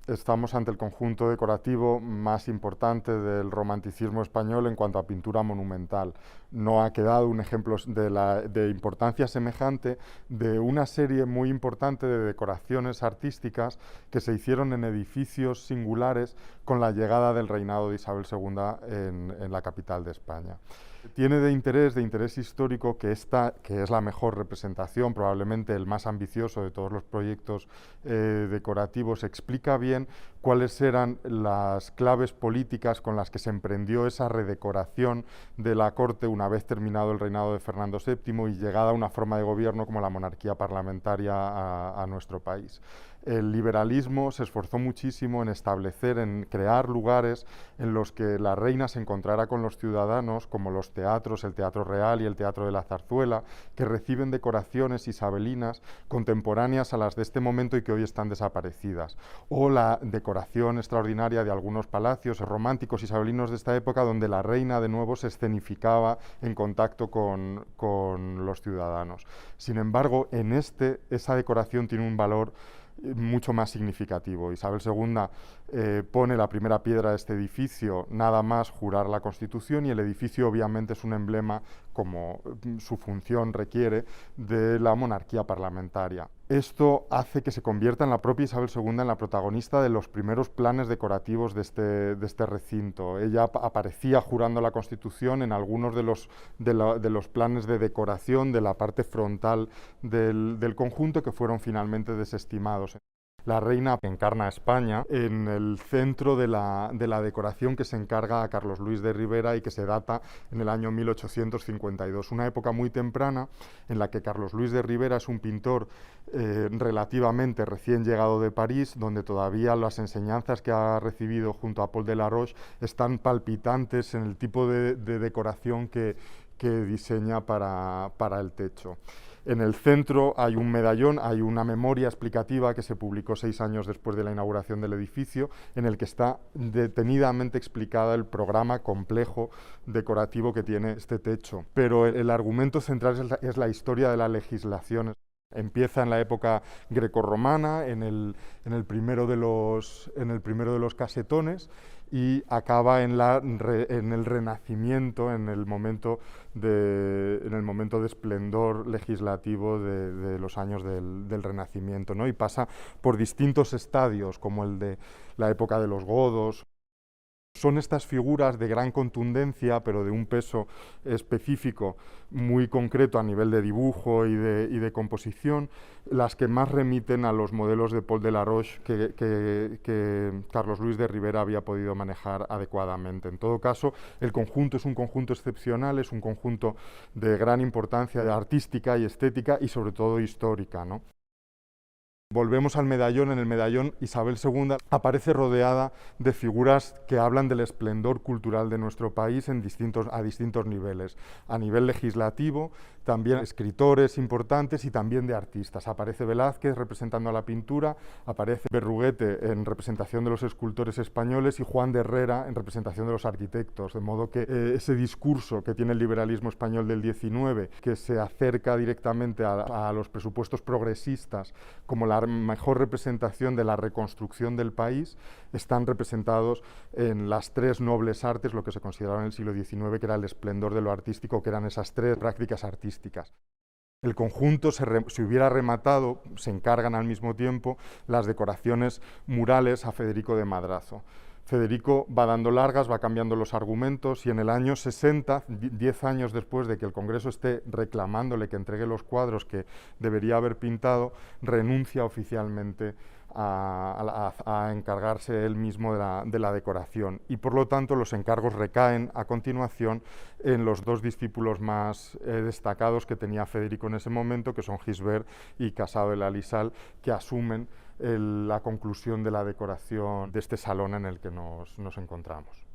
estamos ante el conjunto decorativo más importante del romanticismo español en cuanto a pintura monumental. No ha quedado un ejemplo de importancia semejante de una serie muy importante de decoraciones artísticas que se hicieron en edificios singulares con la llegada del reinado de Isabel II en la capital de España. Tiene de interés histórico, que esta, que es la mejor representación, probablemente el más ambicioso de todos los proyectos decorativos, explica bien cuáles eran las claves políticas con las que se emprendió esa redecoración de la corte una vez terminado el reinado de Fernando VII y llegada a una forma de gobierno como la monarquía parlamentaria a nuestro país. El liberalismo se esforzó muchísimo en establecer, en crear lugares en los que la reina se encontrara con los ciudadanos, como los teatros, el Teatro Real y el Teatro de la Zarzuela, que reciben decoraciones isabelinas contemporáneas a las de este momento y que hoy están desaparecidas, o la decoración extraordinaria de algunos palacios románticos isabelinos de esta época, donde la reina de nuevo se escenificaba en contacto con los ciudadanos. Sin embargo, esa decoración tiene un valor mucho más significativo. Isabel II pone la primera piedra de este edificio nada más jurar la Constitución, y el edificio obviamente es un emblema, como su función requiere, de la monarquía parlamentaria. Esto hace que se convierta en la propia Isabel II en la protagonista de los primeros planes decorativos de este recinto. Ella aparecía jurando la Constitución en algunos de los planes de decoración de la parte frontal del conjunto, que fueron finalmente desestimados. La reina encarna a España en el centro de la decoración que se encarga a Carlos Luis de Ribera y que se data en el año 1852, una época muy temprana en la que Carlos Luis de Ribera es un pintor relativamente recién llegado de París, donde todavía las enseñanzas que ha recibido junto a Paul Delaroche están palpitantes en el tipo de decoración que diseña para el techo. En el centro hay un medallón, hay una memoria explicativa que se publicó 6 años después de la inauguración del edificio, en el que está detenidamente explicada el programa complejo decorativo que tiene este techo. Pero el argumento central es la historia de la legislación. Empieza en la época grecorromana, en el primero de los casetones, y acaba en el Renacimiento, en el momento de esplendor legislativo de los años del Renacimiento, ¿no? Y pasa por distintos estadios, como el de la época de los godos. Son estas figuras de gran contundencia, pero de un peso específico muy concreto a nivel de dibujo y de composición, las que más remiten a los modelos de Paul Delaroche que Carlos Luis de Ribera había podido manejar adecuadamente. En todo caso, el conjunto es un conjunto excepcional, es un conjunto de gran importancia artística y estética y sobre todo histórica, ¿no? Volvemos al medallón. En el medallón, Isabel II aparece rodeada de figuras que hablan del esplendor cultural de nuestro país a distintos niveles. A nivel legislativo, también escritores importantes y también de artistas. Aparece Velázquez representando a la pintura, aparece Berruguete en representación de los escultores españoles y Juan de Herrera en representación de los arquitectos. De modo que ese discurso que tiene el liberalismo español del XIX, que se acerca directamente a los presupuestos progresistas como la mejor representación de la reconstrucción del país, están representados en las 3 nobles artes, lo que se consideraba en el siglo XIX, que era el esplendor de lo artístico, que eran esas 3 prácticas artísticas. El conjunto se hubiera rematado, se encargan al mismo tiempo las decoraciones murales a Federico de Madrazo. Federico va dando largas, va cambiando los argumentos, y en el año 60, 10 años después de que el Congreso esté reclamándole que entregue los cuadros que debería haber pintado, renuncia oficialmente a encargarse él mismo de la decoración, y por lo tanto los encargos recaen a continuación en los 2 discípulos más destacados que tenía Federico en ese momento, que son Gisbert y Casado de la Lisal, que asumen la conclusión de la decoración de este salón en el que nos encontramos.